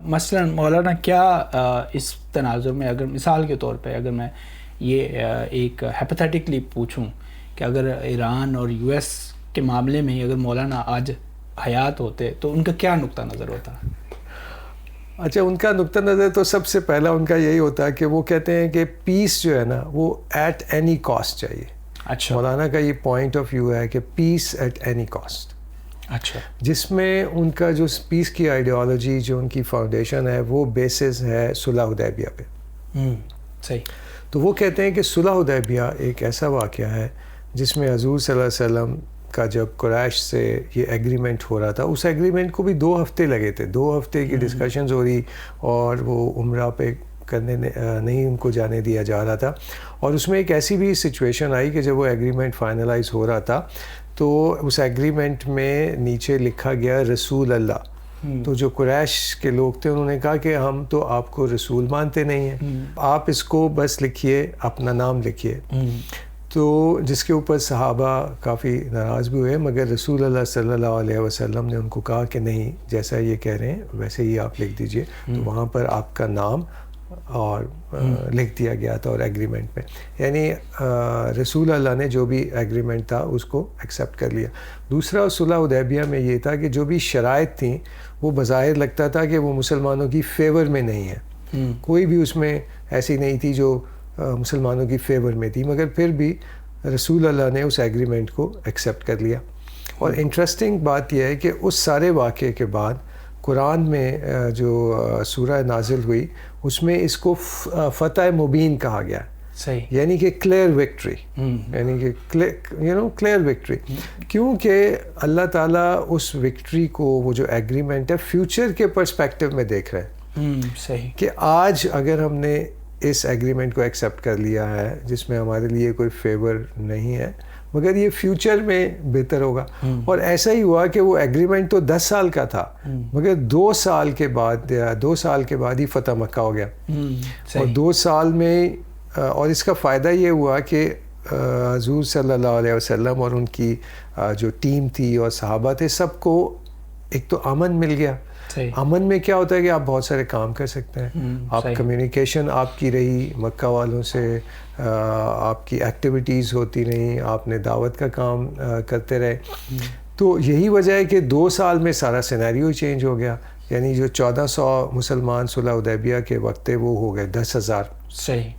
مثلاً مولانا کیا اس تناظر میں اگر مثال کے طور پہ اگر میں یہ ایک ہیپوتھیٹکلی پوچھوں کہ اگر ایران اور یو ایس کے معاملے میں اگر مولانا آج حیات ہوتے تو ان کا کیا نقطہ نظر ہوتا؟ اچھا، ان کا نقطہ نظر تو سب سے پہلا ان کا یہی ہوتا ہے کہ وہ کہتے ہیں کہ پیس جو ہے نا وہ ایٹ اینی کاسٹ چاہیے. اچھا، مولانا کا یہ پوائنٹ آف ویو ہے کہ پیس ایٹ اینی کاسٹ. اچھا، جس میں ان کا جو پیس کی آئیڈیالوجی جو ان کی فاؤنڈیشن ہے وہ بیسس ہے صلح حدیبیہ پہ. صحیح. تو وہ کہتے ہیں کہ صلح حدیبیہ ایک ایسا واقعہ ہے جس میں حضور صلی اللہ علیہ وسلم کا جب قریش سے یہ ایگریمنٹ ہو رہا تھا، اس ایگریمنٹ کو بھی 2 ہفتے لگے تھے. 2 ہفتے کی ڈسکشنز ہو رہی اور وہ عمرہ پہ کرنے نہیں ان کو جانے دیا جا رہا تھا. اور اس میں ایک ایسی بھی سچویشن آئی کہ جب وہ ایگریمنٹ فائنلائز ہو رہا تھا تو اس ایگریمنٹ میں نیچے لکھا گیا رسول اللہ. تو جو قریش کے لوگ تھے انہوں نے کہا کہ ہم تو آپ کو رسول مانتے نہیں ہیں، آپ اس کو بس لکھیے، اپنا نام لکھیے. تو جس کے اوپر صحابہ کافی ناراض بھی ہوئے، مگر رسول اللہ صلی اللہ علیہ وسلم نے ان کو کہا کہ نہیں، جیسا یہ کہہ رہے ہیں ویسے ہی آپ لکھ دیجئے. تو وہاں پر آپ کا نام اور لکھ دیا گیا تھا اور ایگریمنٹ میں، یعنی رسول اللہ نے جو بھی ایگریمنٹ تھا اس کو ایکسیپٹ کر لیا. دوسرا صلح حدیبیہ میں یہ تھا کہ جو بھی شرائط تھیں وہ بظاہر لگتا تھا کہ وہ مسلمانوں کی فیور میں نہیں ہے، کوئی بھی اس میں ایسی نہیں تھی جو مسلمانوں کی فیور میں تھی، مگر پھر بھی رسول اللہ نے اس ایگریمنٹ کو ایکسیپٹ کر لیا. اور انٹرسٹنگ بات یہ ہے کہ اس سارے واقعے کے بعد قرآن میں جو سورہ نازل ہوئی اس میں اس کو فتح مبین کہا گیا. صحیح. یعنی کہ کلیئر وکٹری، یعنی کہ کلیئر وکٹری. کیونکہ اللہ تعالیٰ اس وکٹری کو، وہ جو ایگریمنٹ ہے، فیوچر کے پرسپیکٹو میں دیکھ رہے ہیں. صحیح. کہ آج اگر ہم نے اس ایگریمنٹ کو ایکسیپٹ کر لیا ہے جس میں ہمارے لیے کوئی فیور نہیں ہے، مگر یہ فیوچر میں بہتر ہوگا. اور ایسا ہی ہوا کہ وہ ایگریمنٹ تو 10 سال کا تھا، مگر 2 سال کے بعد ہی فتح مکہ ہو گیا. اور 2 سال میں، اور اس کا فائدہ یہ ہوا کہ حضور صلی اللہ علیہ وسلم اور ان کی جو ٹیم تھی اور صحابہ تھے، سب کو ایک تو امن مل گیا. امن میں کیا ہوتا ہے کہ آپ بہت سارے کام کر سکتے ہیں، آپ کمیونیکیشن آپ کی رہی مکہ والوں سے، آپ کی ایکٹیویٹیز ہوتی رہیں، آپ نے دعوت کا کام کرتے رہے. تو یہی وجہ ہے کہ 2 سال میں سارا سینیریو چینج ہو گیا. یعنی جو 1400 مسلمان صلح حدیبیہ کے وقت تھے وہ ہو گئے 10,000. صحیح.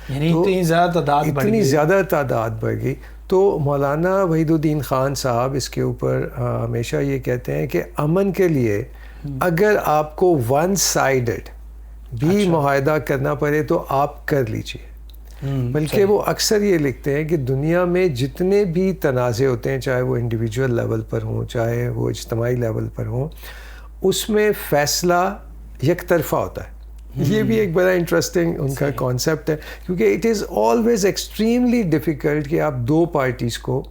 یعنی اتنی زیادہ تعداد بڑھ گئی. تو مولانا وحید الدین خان صاحب اس کے اوپر ہمیشہ یہ کہتے ہیں کہ امن کے لیے اگر آپ کو ون سائیڈڈ بھی معاہدہ کرنا پڑے تو آپ کر لیجئے. بلکہ وہ اکثر یہ لکھتے ہیں کہ دنیا میں جتنے بھی تنازع ہوتے ہیں، چاہے وہ انڈیویجول لیول پر ہوں چاہے وہ اجتماعی لیول پر ہوں، اس میں فیصلہ یک طرفہ ہوتا ہے. یہ بھی ایک بڑا انٹرسٹنگ ان کا کانسیپٹ ہے، کیونکہ it is always extremely difficult کہ آپ 2 پارٹیز کو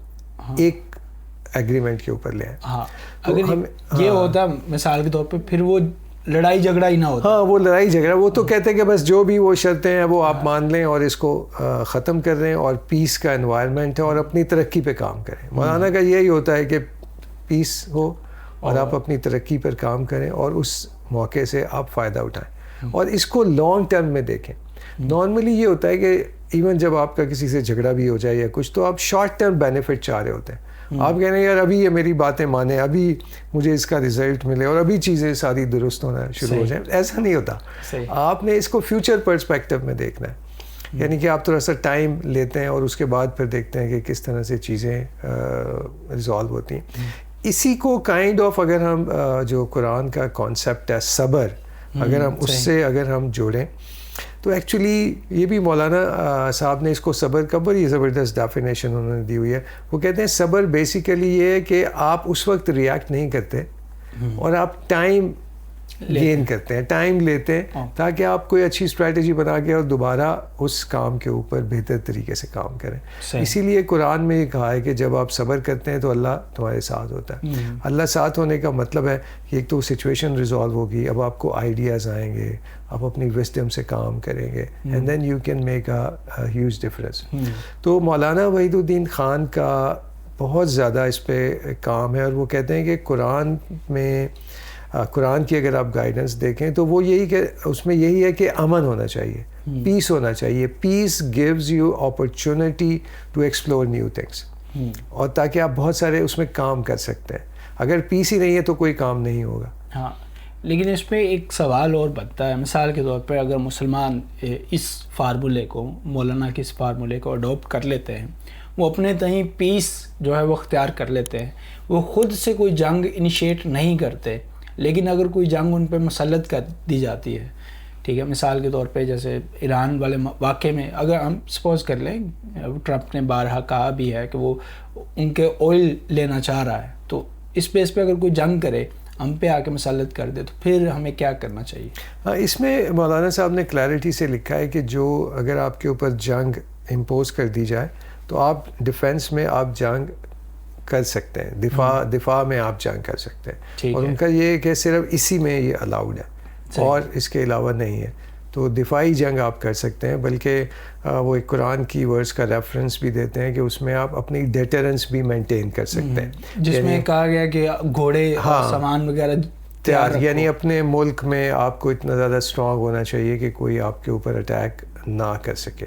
ایک ایگریمنٹ کے اوپر لے آئیں. اگر یہ ہوتا مثال کے طور پہ پھر وہ لڑائی جھگڑا ہی نہ ہوتا. ہاں، وہ لڑائی جھگڑا، وہ تو کہتے ہیں کہ بس جو بھی وہ شرطیں ہیں وہ آپ مان لیں اور اس کو ختم کر رہے ہیں، اور پیس کا انوائرمنٹ ہے اور اپنی ترقی پہ کام کریں. مولانا کا یہی ہوتا ہے کہ پیس ہو اور آپ اپنی ترقی پر کام کریں اور اس موقع سے آپ فائدہ اٹھائیں، اور اس کو لانگ ٹرم میں دیکھیں. نارملی یہ ہوتا ہے کہ ایون جب آپ کا کسی سے جھگڑا بھی ہو جائے یا کچھ، تو آپ شارٹ ٹرم بینیفٹ چاہ رہے ہوتے ہیں. آپ کہہ رہے ہیں یار ابھی یہ میری باتیں مانیں، ابھی مجھے اس کا رزلٹ ملے اور ابھی چیزیں ساری درست ہونا شروع ہو جائیں. ایسا نہیں ہوتا. آپ نے اس کو فیوچر پرسپیکٹو میں دیکھنا ہے. یعنی کہ آپ تھوڑا سا ٹائم لیتے ہیں اور اس کے بعد پھر دیکھتے ہیں کہ کس طرح سے چیزیں ریزالو ہوتی ہیں. اسی کو کائنڈ آف اگر ہم جو قرآن کا کانسیپٹ ہے صبر، اگر ہم اس سے اگر ہم جوڑیں تو ایکچولی یہ بھی مولانا صاحب نے اس کو صبر کا بڑی زبردست ڈیفینیشن انہوں نے دی ہوئی ہے. وہ کہتے ہیں صبر بیسیکلی یہ ہے کہ آپ اس وقت ریئیکٹ نہیں کرتے اور آپ ٹائم گین کرتے ہیں، ٹائم لیتے ہیں تاکہ آپ کوئی اچھی اسٹریٹجی بنا کے اور دوبارہ اس کام کے اوپر بہتر طریقے سے کام کریں. اسی لیے قرآن میں یہ کہا ہے کہ جب آپ صبر کرتے ہیں تو اللہ تمہارے ساتھ ہوتا ہے. اللہ ساتھ ہونے کا مطلب ہے کہ ایک تو سچویشن ریزالو ہوگی، اب آپ کو آئیڈیاز آئیں گے، آپ اپنی وزڈم سے کام کریں گے، and then you can make a huge difference. تو مولانا وحید الدین خان کا بہت زیادہ اس پہ کام ہے، اور وہ کہتے ہیں کہ قرآن میں قرآن کی اگر آپ گائیڈنس دیکھیں تو وہ یہی کہ اس میں یہی ہے کہ امن ہونا چاہیے, پیس ہونا چاہیے. Peace gives you opportunity to explore new things, اور تاکہ آپ بہت سارے اس میں کام کر سکتے ہیں. اگر پیس ہی نہیں ہے تو کوئی کام نہیں ہوگا. ہاں, لیکن اس میں ایک سوال اور بنتا ہے. مثال کے طور پر اگر مسلمان اس فارمولے کو, مولانا کے اس فارمولے کو اڈاپٹ کر لیتے ہیں, وہ اپنے تئیں پیس جو ہے وہ اختیار کر لیتے ہیں, وہ خود سے کوئی جنگ انیشیٹ نہیں کرتے, لیکن اگر کوئی جنگ ان پہ مسلط کر دی جاتی ہے, ٹھیک ہے, مثال کے طور پہ جیسے ایران والے واقعے میں اگر ہم سپوز کر لیں, ٹرمپ نے بارہا کہا بھی ہے کہ وہ ان کے آئل لینا چاہ رہا ہے, تو اس بیس پہ اگر کوئی جنگ کرے, ہم پہ آ کے مسلط کر دے, تو پھر ہمیں کیا کرنا چاہیے؟ ہاں, اس میں مولانا صاحب نے کلیئرٹی سے لکھا ہے کہ جو اگر آپ کے اوپر جنگ امپوز کر دی جائے تو آپ ڈیفینس میں آپ جنگ کر سکتے ہیں, دفاع میں آپ جنگ کر سکتے ہیں. اور ان کا یہ ہے کہ صرف اسی میں یہ الاؤڈ ہے, اور اس کے علاوہ نہیں ہے. تو دفاعی جنگ آپ کر سکتے ہیں, بلکہ وہ ایک قرآن کی ورڈز کا ریفرنس بھی دیتے ہیں کہ اس میں آپ اپنی ڈیٹرنس بھی مینٹین کر سکتے ہیں, جس میں کہا گیا کہ گھوڑے اور سامان وغیرہ تیار, یعنی اپنے ملک میں آپ کو اتنا زیادہ اسٹرانگ ہونا چاہیے کہ کوئی آپ کے اوپر اٹیک نہ کر سکے.